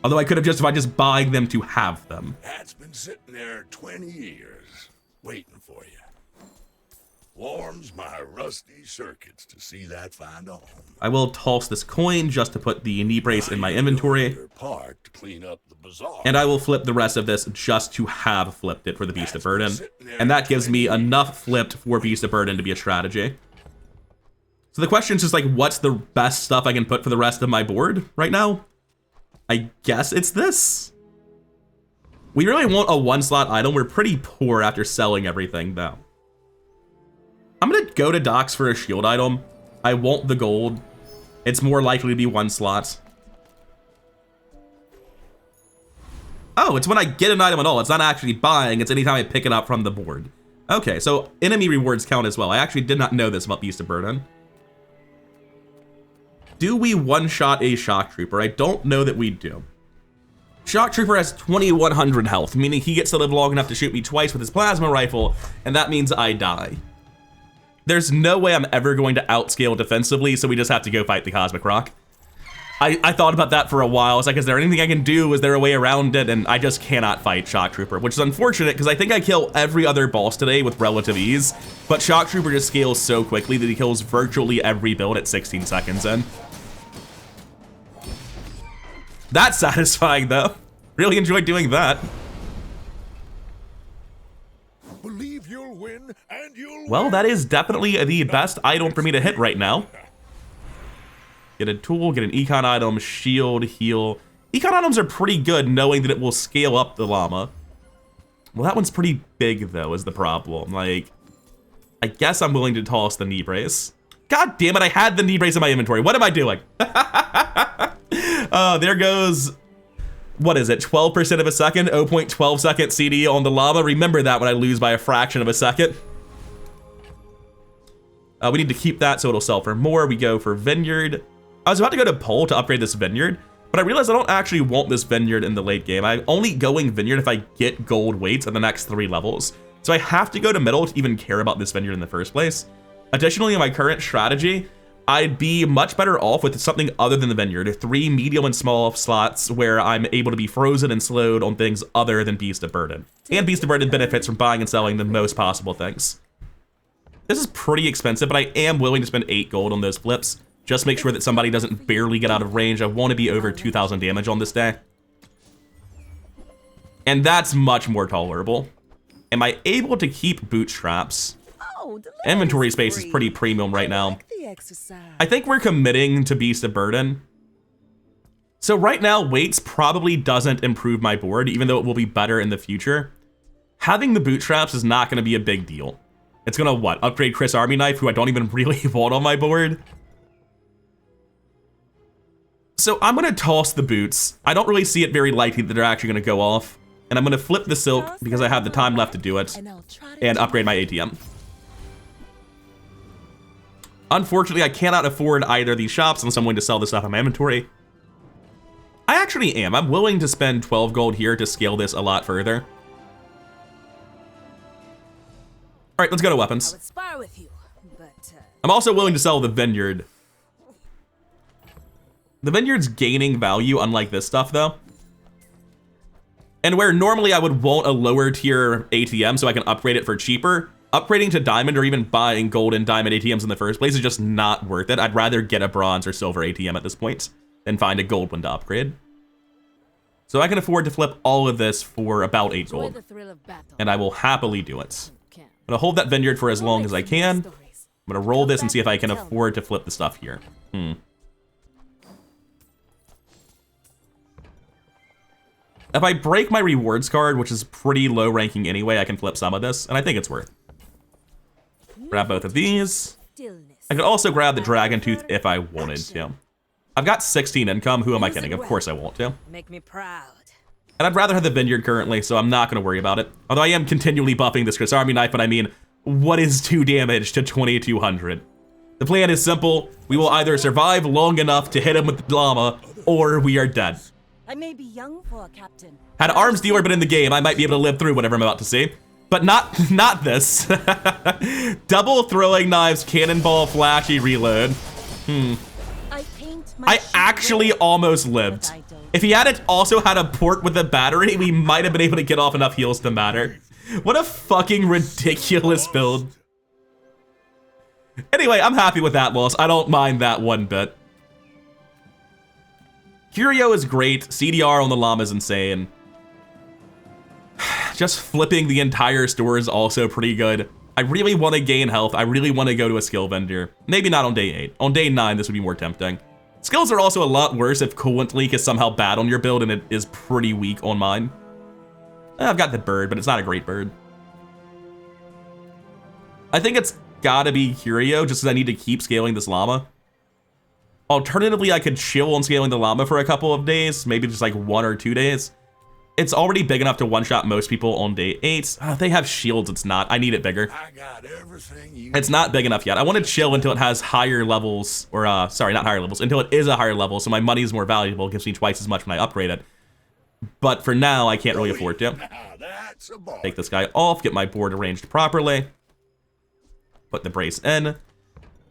Although I could have justified just buying them to have them. That's been sitting there 20 years, waiting for you. Warms my rusty circuits to see that find a home. I will toss this coin just to put the knee brace in my inventory. Your part to clean up the bazaar. And I will flip the rest of this just to have flipped it for the Beast of Burden. And that gives me enough flipped for Beast of Burden to be a strategy. So the question is just like, what's the best stuff I can put for the rest of my board right now? I guess it's this. We really want a 1-slot item. We're pretty poor after selling everything though. I'm gonna go to docks for a shield item. I want the gold. It's more likely to be 1 slot. Oh, it's when I get an item at all. It's not actually buying, it's anytime I pick it up from the board. Okay, so enemy rewards count as well. I actually did not know this about Beast of Burden. Do we one-shot a Shock Trooper? I don't know that we do. Shock Trooper has 2100 health, meaning he gets to live long enough to shoot me twice with his plasma rifle, and that means I die. There's no way I'm ever going to outscale defensively, so we just have to go fight the Cosmic Rock. I thought about that for a while. It's like, is there anything I can do? Is there a way around it? And I just cannot fight Shock Trooper, which is unfortunate because I think I kill every other boss today with relative ease, but Shock Trooper just scales so quickly that he kills virtually every build at 16 seconds in. That's satisfying though. Really enjoyed doing that. Believe you'll win, and you'll Well, win. that is definitely the best item for me to hit right now. Get a tool, get an econ item, shield, heal. Econ items are pretty good knowing that it will scale up the llama. Well, that one's pretty big though, is the problem. Like, I guess I'm willing to toss the knee brace. God damn it, I had the knee brace in my inventory. What am I doing? There goes, what is it, 12% of a second, 0.12 second CD on the llama. Remember that when I lose by a fraction of a second. We need to keep that so it'll sell for more. We go for Vineyard. I was about to go to Pole to upgrade this Vineyard, but I realized I don't actually want this Vineyard in the late game. I'm only going Vineyard if I get gold weights at the next 3 levels. So I have to go to middle to even care about this Vineyard in the first place. Additionally, in my current strategy, I'd be much better off with something other than the Vineyard. 3 medium and small slots where I'm able to be frozen and slowed on things other than Beast of Burden. And Beast of Burden benefits from buying and selling the most possible things. This is pretty expensive, but I am willing to spend 8 gold on those flips. Just make sure that somebody doesn't barely get out of range. I want to be over 2,000 damage on this day. And that's much more tolerable. Am I able to keep bootstraps? Oh, the Inventory is space is free. pretty premium right now. Like the exercise. I think we're committing to Beast of Burden. So right now, weights probably doesn't improve my board, even though it will be better in the future. Having the bootstraps is not going to be a big deal. It's going to, what, upgrade Chris Army Knife, who I don't even really want on my board? So I'm going to toss the boots. I don't really see it very likely that they're actually going to go off. And I'm going to flip the silk because I have the time left to do it. And upgrade my ATM. Unfortunately, I cannot afford either of these shops unless I'm willing to sell this stuff in my inventory. I actually am. I'm willing to spend 12 gold here to scale this a lot further. All right, let's go to I weapons. would spar with you, but I'm also willing to sell the vineyard. The vineyard's gaining value, unlike this stuff, though. And where normally I would want a lower tier ATM so I can upgrade it for cheaper, upgrading to diamond or even buying gold and diamond ATMs in the first place is just not worth it. I'd rather get a bronze or silver ATM at this point than find a gold one to upgrade. So I can afford to flip all of this for about 8 enjoy gold, the thrill of battle. and I will happily do it. Can. I'm gonna hold that vineyard for as We'll long make as I some can. more I'm stories. gonna roll Come this and back see if I can tell me. afford to flip the stuff here. If I break my rewards card, which is pretty low ranking anyway, I can flip some of this, and I think it's worth. Grab both of these. Stillness. I could also grab the dragon tooth if I wanted to. I've got 16 income. Who am I kidding? Of course I want to. Make me proud. And I'd rather have the vineyard currently, so I'm not going to worry about it. Although I am continually buffing this Chris Army knife, but I mean, what is 2 damage to 2200? The plan is simple. We will either survive long enough to hit him with the llama, or we are dead. I may be young for a captain. Had Arms Dealer been in the game, I might be able to live through whatever I'm about to see. But not this. Double throwing knives, cannonball, flashy reload. I paint my I sheet actually red, almost lived. but I don't. If he hadn't also had a port with a battery, we might have been able to get off enough heals to matter. What a fucking ridiculous build. Anyway, I'm happy with that loss. I don't mind that one bit. Curio is great. CDR on the llama is insane. Just flipping the entire store is also pretty good. I really want to gain health. I really want to go to a skill vendor. Maybe not on day 8. On day 9, this would be more tempting. Skills are also a lot worse if Coolant Leak is somehow bad on your build and it is pretty weak on mine. I've got the bird, but it's not a great bird. I think it's gotta be Curio just because I need to keep scaling this llama. Alternatively, I could chill on scaling the llama for a couple of days, maybe just like 1 or 2 days. It's already big enough to one-shot most people on day 8. If they have shields, it's not. I need it bigger. I got everything you It's not big enough yet. I want to chill until it has higher levels, or sorry, not higher levels, until it is a higher level, so my money is more valuable, gives me twice as much when I upgrade it. But for now, I can't really afford to. Now that's a bar. Take this guy off, get my board arranged properly, put the brace in, and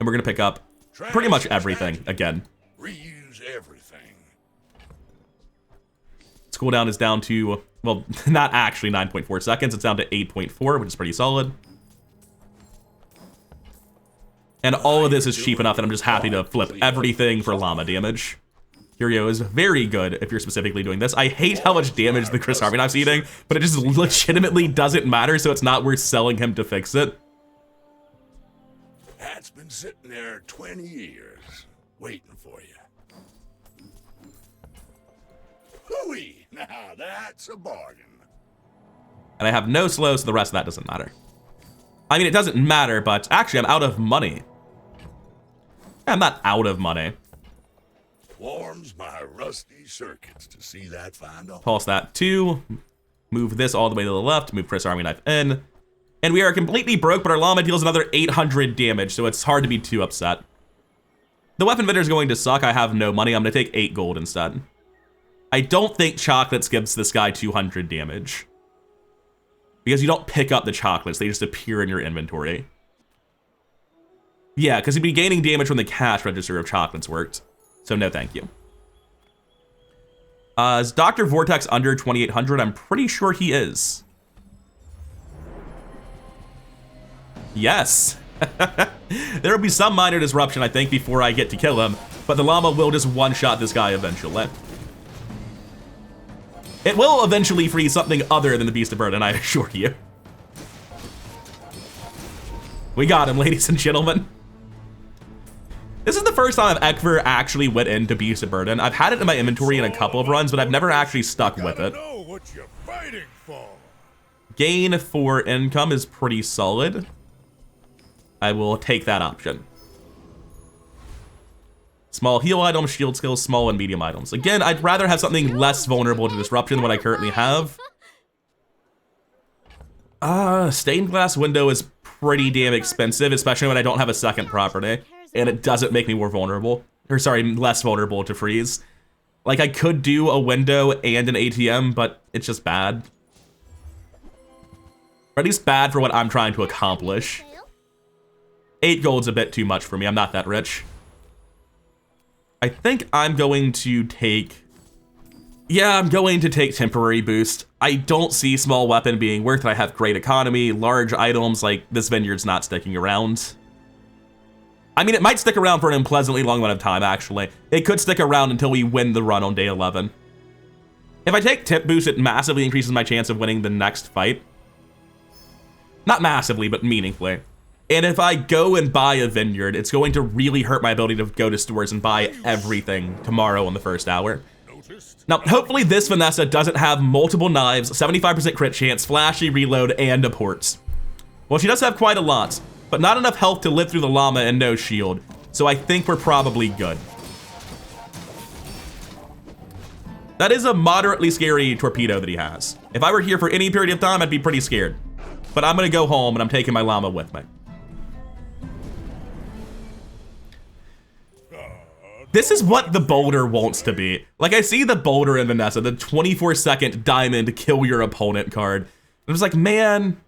we're gonna pick up pretty much everything again. Reuse everything. Its cooldown is down to, well, not actually 9.4 seconds, it's down to 8.4, which is pretty solid. And all of this is cheap enough that I'm just happy to flip everything for llama damage. Curio is very good if you're specifically doing this. I hate how much damage the Chris Harvey knife's eating, but it just legitimately doesn't matter, so it's not worth selling him to fix it. That's been sitting there 20 years, waiting for you. Hooey! Now that's a bargain. And I have no slow, so the rest of that doesn't matter. I mean, it doesn't matter, but actually I'm out of money. I'm not out of money. Warms my rusty circuits to see that find all. Pulse that 2. Move this all the way to the left. Move Chris Army Knife in. And we are completely broke, but our llama deals another 800 damage, so it's hard to be too upset. The weapon vendor is going to suck. I have no money. I'm going to take 8 gold instead. I don't think chocolates gives this guy 200 damage. Because you don't pick up the chocolates. They just appear in your inventory. Yeah, because he'd be gaining damage when the cash register of chocolates worked. So no thank you. Is Dr. Vortex under 2800? I'm pretty sure he is. Yes. There will be some minor disruption, I think, before I get to kill him, but the llama will just one-shot this guy eventually. It will eventually freeze something other than the Beast of Burden, I assure you. We got him, ladies and gentlemen. This is the first time I've ever actually went into Beast of Burden. I've had it in my inventory in a couple of runs, but I've never actually stuck with it. Know what you're fighting for. Gain for income is pretty solid. I will take that option. Small heal items, shield skills, small and medium items. Again, I'd rather have something less vulnerable to disruption than what I currently have. Stained glass window is pretty damn expensive, especially when I don't have a second property. And it doesn't make me more vulnerable. Or sorry, less vulnerable to freeze. Like, I could do a window and an ATM, but it's just bad. Or at least bad for what I'm trying to accomplish. 8 gold's a bit too much for me. I'm not that rich. I think I'm going to take... Yeah, I'm going to take temporary boost. I don't see small weapon being worth it. I have great economy, large items, like this vineyard's not sticking around. I mean, it might stick around for an unpleasantly long amount of time, actually. It could stick around until we win the run on day 11. If I take tip boost, it massively increases my chance of winning the next fight. Not massively, but meaningfully. And if I go and buy a vineyard, it's going to really hurt my ability to go to stores and buy everything tomorrow in the first hour. Now, hopefully this Vanessa doesn't have multiple knives, 75% crit chance, flashy reload, and a ports. Well, she does have quite a lot, but not enough health to live through the llama and no shield. So I think we're probably good. That is a moderately scary torpedo that he has. If I were here for any period of time, I'd be pretty scared. But I'm gonna go home and I'm taking my llama with me. This is what the boulder wants to be. Like, I see the boulder in Vanessa, the 24-second diamond kill your opponent card. I was like, man,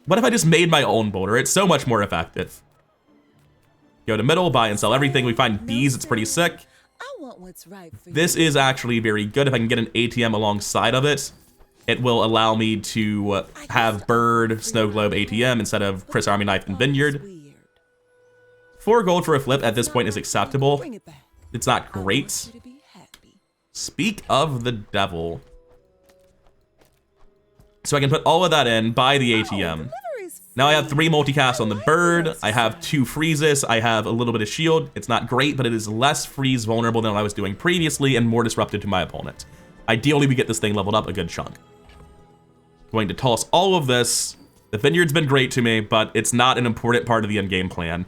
what if I just made my own boulder? It's so much more effective. Go to middle, buy and sell everything. We find bees, it's pretty sick. I want what's right for This is actually very good. If I can get an ATM alongside of it, it will allow me to have bird, snow globe, ATM instead of Chris Army Knife and Vineyard. 4 gold for a flip at this point is acceptable. It's not great. Speak of the devil. So I can put all of that in, buy the ATM. Now I have 3 multicast on the bird. I have 2 freezes. I have a little bit of shield. It's not great, but it is less freeze vulnerable than what I was doing previously and more disruptive to my opponent. Ideally, we get this thing leveled up a good chunk. Going to toss all of this. The vineyard's been great to me, but it's not an important part of the endgame plan.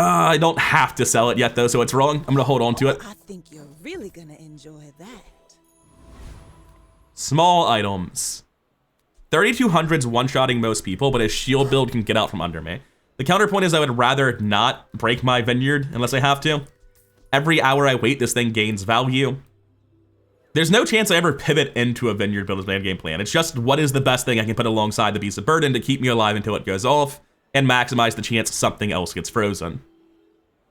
I don't have to sell it yet, though, so it's wrong. I'm going to hold on to it. I think you're really gonna enjoy that. Small items. 3200's one-shotting most people, but a shield build can get out from under me. The counterpoint is I would rather not break my vineyard unless I have to. Every hour I wait, this thing gains value. There's no chance I ever pivot into a vineyard build as my endgame plan. It's just what is the best thing I can put alongside the Beast of Burden to keep me alive until it goes off and maximize the chance something else gets frozen.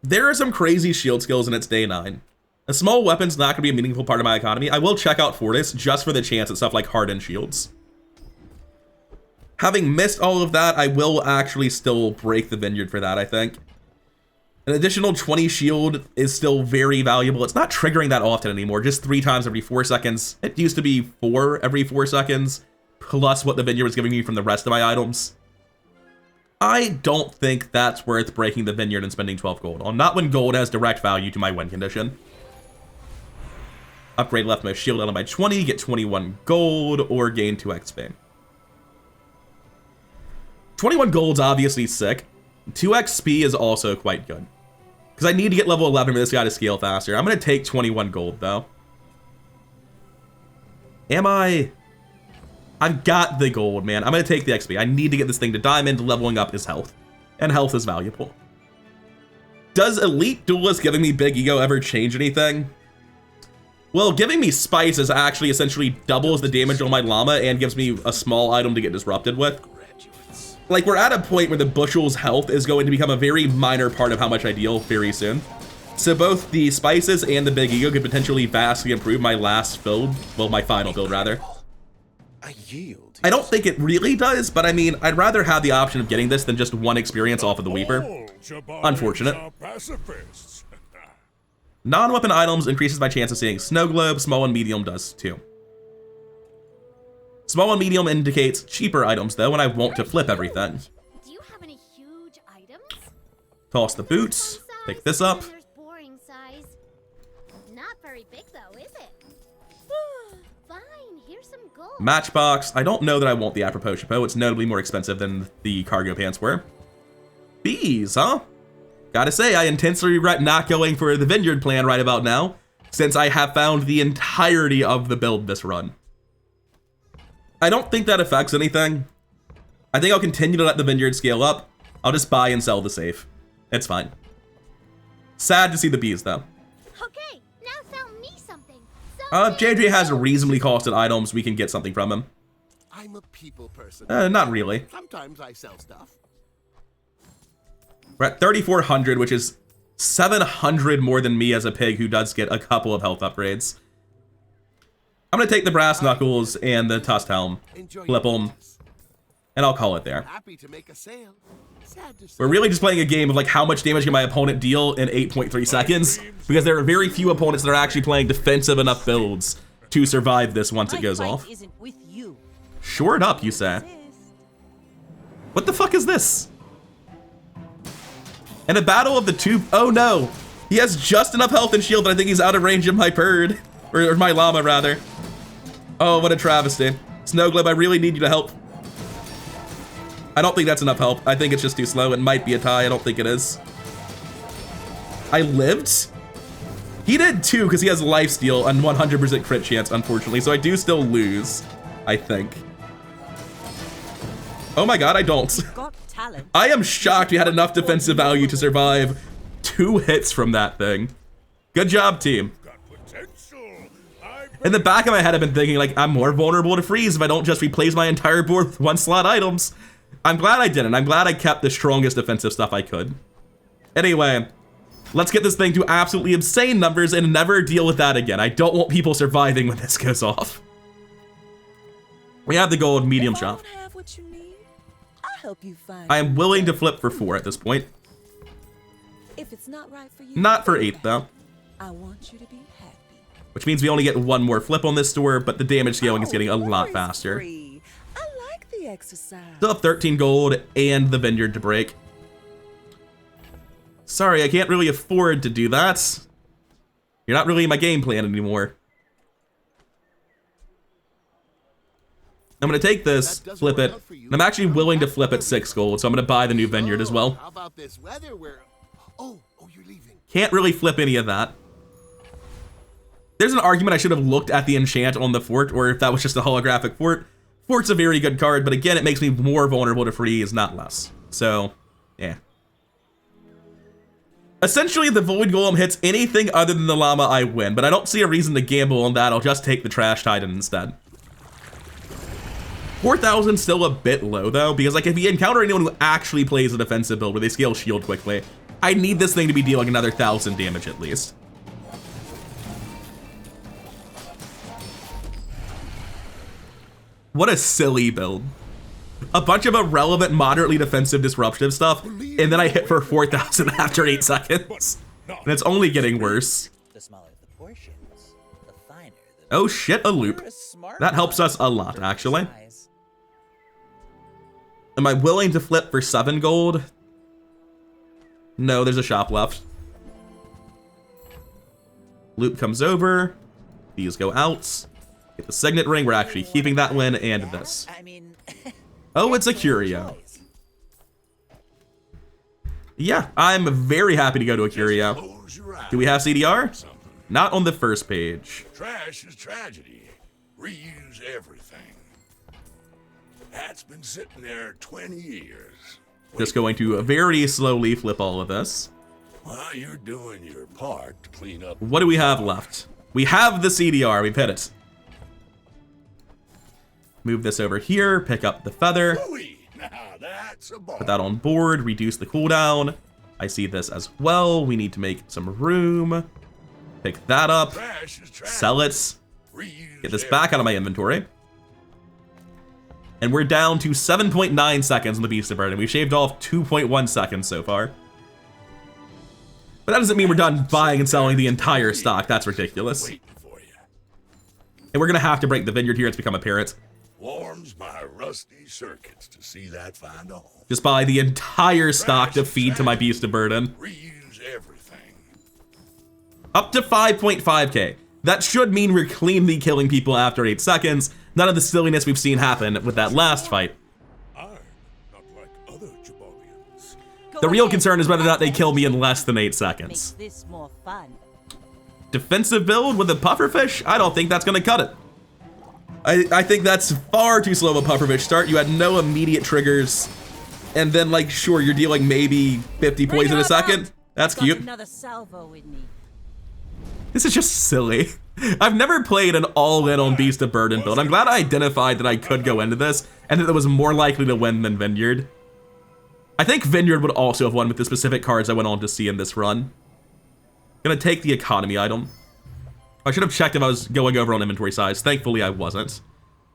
There are some crazy shield skills in its day 9. A small weapon's not going to be a meaningful part of my economy. I will check out Fortis just for the chance at stuff like hardened shields. Having missed all of that, I will actually still break the vineyard for that, I think. An additional 20 shield is still very valuable. It's not triggering that often anymore, just 3 times every 4 seconds. It used to be 4 every 4 seconds, plus what the vineyard was giving me from the rest of my items. I don't think that's worth breaking the vineyard and spending 12 gold on, not when gold has direct value to my win condition. Upgrade leftmost shield element by 20, get 21 gold, or gain 2 XP. 21 gold's obviously sick. 2 XP is also quite good. Because I need to get level 11 for this guy to scale faster. I'm going to take 21 gold, though. Am I... I've got the gold, man. I'm going to take the XP. I need to get this thing to diamond. Leveling up is health. And health is valuable. Does Elite Duelist giving me Big Ego ever change anything? Well, giving me Spice is actually essentially doubles the damage on my llama and gives me a small item to get disrupted with. Like, we're at a point where the Bushel's health is going to become a very minor part of how much I deal very soon. So both the Spices and the Big Ego could potentially vastly improve my last build. Well, my final build, rather. I don't think it really does, but I mean, I'd rather have the option of getting this than just 1 experience off of the Weeper. Unfortunate. Non-weapon items increases my chance of seeing Snow Globe. Small and medium does too. Small and medium indicates cheaper items though, and I want to flip everything. Do you have any huge items? Toss the boots, pick this up. There's boring size. Not very big though, is it? Fine, here's some gold. Matchbox. I don't know that I want the apropos chapeau. It's notably more expensive than the cargo pants were. Bees, huh? Gotta say, I intensely regret not going for the vineyard plan right about now, since I have found the entirety of the build this run. I don't think that affects anything. I think I'll continue to let the vineyard scale up. I'll just buy and sell the safe. It's fine. Sad to see the bees, though. Okay, now sell me something. JJ has reasonably costed items. We can get something from him. I'm a people person. Not really. Sometimes I sell stuff. We're at 3,400, which is 700 more than me as a pig who does get a couple of health upgrades. I'm gonna take the brass knuckles and the tusk helm, flip them, and I'll call it there. Happy to make a sale. Sad to say. We're really just playing a game of like how much damage can my opponent deal in 8.3 seconds, because there are very few opponents that are actually playing defensive enough builds to survive this once it goes off. Isn't with you. Shore it up, you say. What the fuck is this? In a battle of the two, oh no! He has just enough health and shield that I think he's out of range of my bird. Or my llama, rather. Oh, what a travesty. Snow Globe, I really need you to help. I don't think that's enough help. I think it's just too slow. It might be a tie. I don't think it is. I lived? He did too, because he has lifesteal and 100% crit chance, unfortunately. So I do still lose, I think. Oh my god, I don't. Got talent. I am shocked we had enough defensive value to survive 2 hits from that thing. Good job, team. In the back of my head, I've been thinking, like, I'm more vulnerable to freeze if I don't just replace my entire board with 1-slot items. I'm glad I didn't. I'm glad I kept the strongest defensive stuff I could. Anyway, let's get this thing to absolutely insane numbers and never deal with that again. I don't want people surviving when this goes off. We have the gold medium If I shop. don't have what you need, I'll help you find I am it. willing to flip for 4 at this point. If it's not right for you, Not for 8, though. I want you to be happy. Which means we only get 1 more flip on this store, but the damage scaling is getting a lot faster. Worry-free. I like the exercise. Still have 13 gold and the vineyard to break. Sorry, I can't really afford to do that. You're not really in my game plan anymore. I'm gonna take this, flip it, and I'm actually willing to flip at 6 gold, so I'm gonna buy the new vineyard as well. How about this weather where... Oh, you're leaving. Can't really flip any of that. There's an argument I should have looked at the enchant on the fort, or if that was just a holographic fort. Fort's a very good card, but again, it makes me more vulnerable to freeze, not less. So, yeah. Essentially, the Void Golem hits anything other than the llama, I win, but I don't see a reason to gamble on that. I'll just take the Trash Titan instead. 4,000 still a bit low, though, because like if you encounter anyone who actually plays a defensive build where they scale shield quickly, I need this thing to be dealing another 1,000 damage at least. What a silly build. A bunch of irrelevant, moderately defensive, disruptive stuff, and then I hit for 4,000 after 8 seconds. And it's only getting worse. The smaller the portions, the finer the... Oh shit, a loop. You're a smart That helps one us a lot, for actually. size. Am I willing to flip for 7 gold? No, there's a shop left. Loop comes over. These go out. Get the signet ring. We're actually keeping that win and this. I mean... Oh, it's a curio. Yeah, I'm very happy to go to a curio. Close your eyes. Do we have CDR? Something. Not on the first page. Trash is tragedy. Reuse everything. That's been sitting there 20 years. Just going to very slowly flip all of this. While you're doing your part to clean up. What do we have left? We have the CDR. We've hit it. Move this over here. Pick up the feather. Ooh-wee. Now that's a ball. Put that on board. Reduce the cooldown. I see this as well. We need to make some room. Pick that up. Trash is tragedy. Sell it. Reuse Get this back out of my inventory. And we're down to 7.9 seconds on the Beast of Burden. We've shaved off 2.1 seconds so far. But that doesn't mean we're done buying and selling the entire stock. That's ridiculous. Waiting for you. And we're gonna have to break the vineyard here. It's become apparent. Warms my rusty circuits to see that find a home. Just buy the entire stock to feed to my Beast of Burden. Reuse everything. Up to 5.5k. That should mean we're cleanly killing people after 8 seconds. None of the silliness we've seen happen with that last fight. I'm not like other Jabalians. The real concern is whether or not they kill me in less than 8 seconds. Makes this more fun. Defensive build with a pufferfish? I don't think that's gonna cut it. I think that's far too slow of a pufferfish start. You had no immediate triggers. And then, like, sure, you're dealing maybe 50 points in a second. That's Got cute. Another salvo with me. This is just silly. I've never played an all-in on Beast of Burden build. I'm glad I identified that I could go into this and that it was more likely to win than Vineyard. I think Vineyard would also have won with the specific cards I went on to see in this run. Gonna take the economy item. I should have checked if I was going over on inventory size. Thankfully, I wasn't.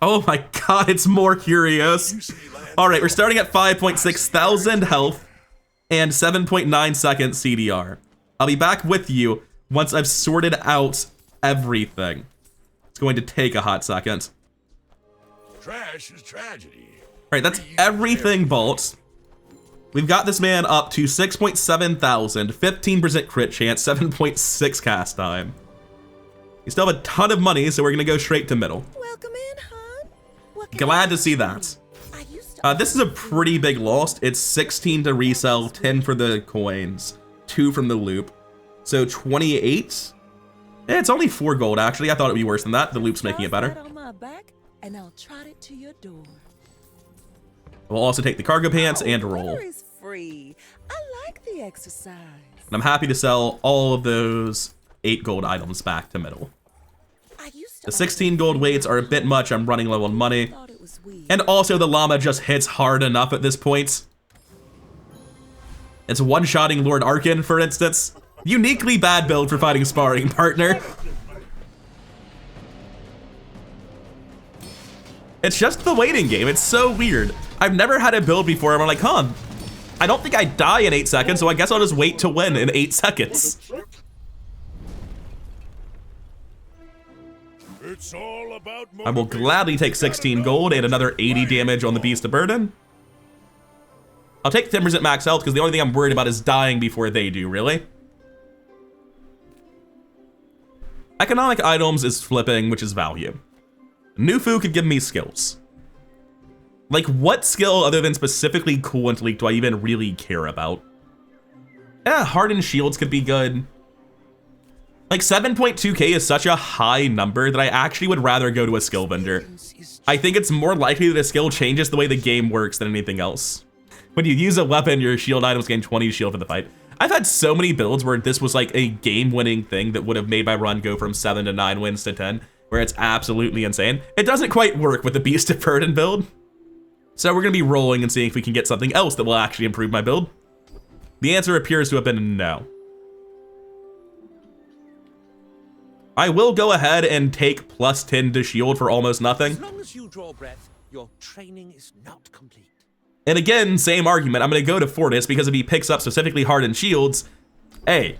Oh my god, it's more curious. Alright, we're starting at 5.6 thousand health and 7.9 seconds CDR. I'll be back with you once I've sorted out everything. It's going to take a hot second. Trash is tragedy. Alright, that's everything Bolt. We've got this man up to 6.7 thousand, 15% crit chance, 7.6 cast time. You still have a ton of money, so we're gonna go straight to middle. Welcome in, hon. What can Glad I to see do? that. I used to This is a pretty big loss. It's 16 to resell, 10 for the coins, 2 from the loop. So 28? It's only 4 gold, actually. I thought it'd be worse than that. The loop's making it toss better. that on my back, and I'll trot it to your door. We'll also take the cargo pants and roll. Water is free. I like the exercise. And I'm happy to sell all of those 8 gold items back to middle. I used to The 16 gold weights are a bit much. I'm running low on money. thought it was weird. And also the llama just hits hard enough at this point. It's one-shotting Lord Arkin, for instance. Uniquely bad build for fighting sparring partner. It's just the waiting game. It's so weird. I've never had a build before where I'm like, huh, I don't think I die in 8 seconds, so I guess I'll just wait to win in 8 seconds. It's all about I will gladly take 16 gold and another 80 damage on the Beast of Burden. I'll take 10% max health because the only thing I'm worried about is dying before they do, really. Economic items is flipping, which is value. Nufu could give me skills. Like, what skill other than specifically Coolant Leak do I even really care about? Hardened Shields could be good. Like, 7.2k is such a high number that I actually would rather go to a skill vendor. I think it's more likely that a skill changes the way the game works than anything else. When you use a weapon, your shield items gain 20 shield for the fight. I've had so many builds where this was like a game-winning thing that would have made my run go from 7 to 9 wins to 10, where it's absolutely insane. It doesn't quite work with the Beast of Burden build. So we're gonna be rolling and seeing if we can get something else that will actually improve my build. The answer appears to have been no. I will go ahead and take plus 10 to shield for almost nothing. As long as you draw breath, your training is not complete. And again, same argument. I'm going to go to Fortis because if he picks up specifically hardened shields, hey,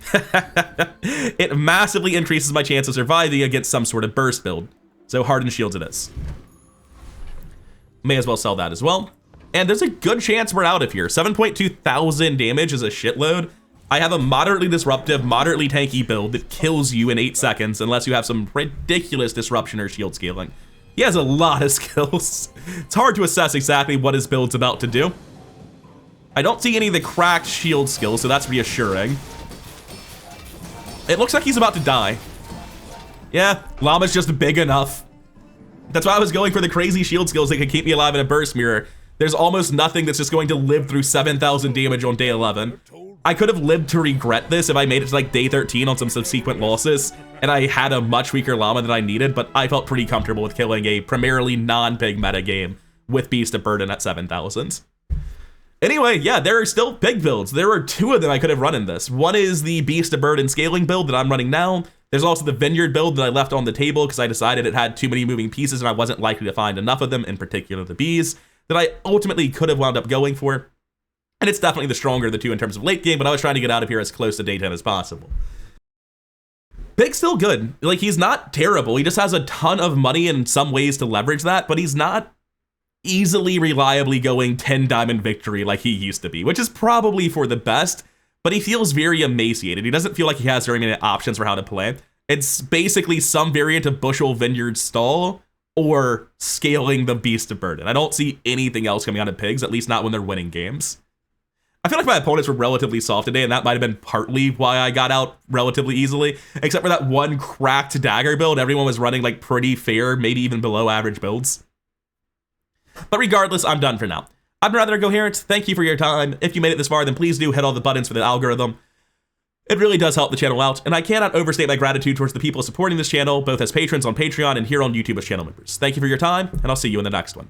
it massively increases my chance of surviving against some sort of burst build. So hardened shields it is. May as well sell that as well. And there's a good chance we're out of here. 7.2 thousand damage is a shitload. I have a moderately disruptive, moderately tanky build that kills you in 8 seconds unless you have some ridiculous disruption or shield scaling. He has a lot of skills. It's hard to assess exactly what his build's about to do. I don't see any of the cracked shield skills, so that's reassuring. It looks like he's about to die. Yeah, Llama's just big enough. That's why I was going for the crazy shield skills that could keep me alive in a burst mirror. There's almost nothing that's just going to live through 7,000 damage on day 11. I could have lived to regret this if I made it to like day 13 on some subsequent losses and I had a much weaker llama than I needed, but I felt pretty comfortable with killing a primarily non-pig meta game with Beast of Burden at 7,000. Anyway, yeah, there are still pig builds. There are 2 of them I could have run in this. One is the Beast of Burden scaling build that I'm running now. There's also the Vineyard build that I left on the table because I decided it had too many moving pieces and I wasn't likely to find enough of them, in particular the bees, that I ultimately could have wound up going for. And it's definitely the stronger of the 2 in terms of late game, but I was trying to get out of here as close to day 10 as possible. Pig's still good. Like, he's not terrible. He just has a ton of money in some ways to leverage that, but he's not easily, reliably going 10 diamond victory like he used to be, which is probably for the best, but he feels very emaciated. He doesn't feel like he has very many options for how to play. It's basically some variant of Bushel Vineyard stall or scaling the Beast of Burden. I don't see anything else coming out of pigs, at least not when they're winning games. I feel like my opponents were relatively soft today, and that might have been partly why I got out relatively easily, except for that one cracked dagger build. Everyone was running like pretty fair, maybe even below average builds. But regardless, I'm done for now. I'm rather coherent. Thank you for your time. If you made it this far, then please do hit all the buttons for the algorithm. It really does help the channel out, and I cannot overstate my gratitude towards the people supporting this channel, both as patrons on Patreon and here on YouTube as channel members. Thank you for your time, and I'll see you in the next one.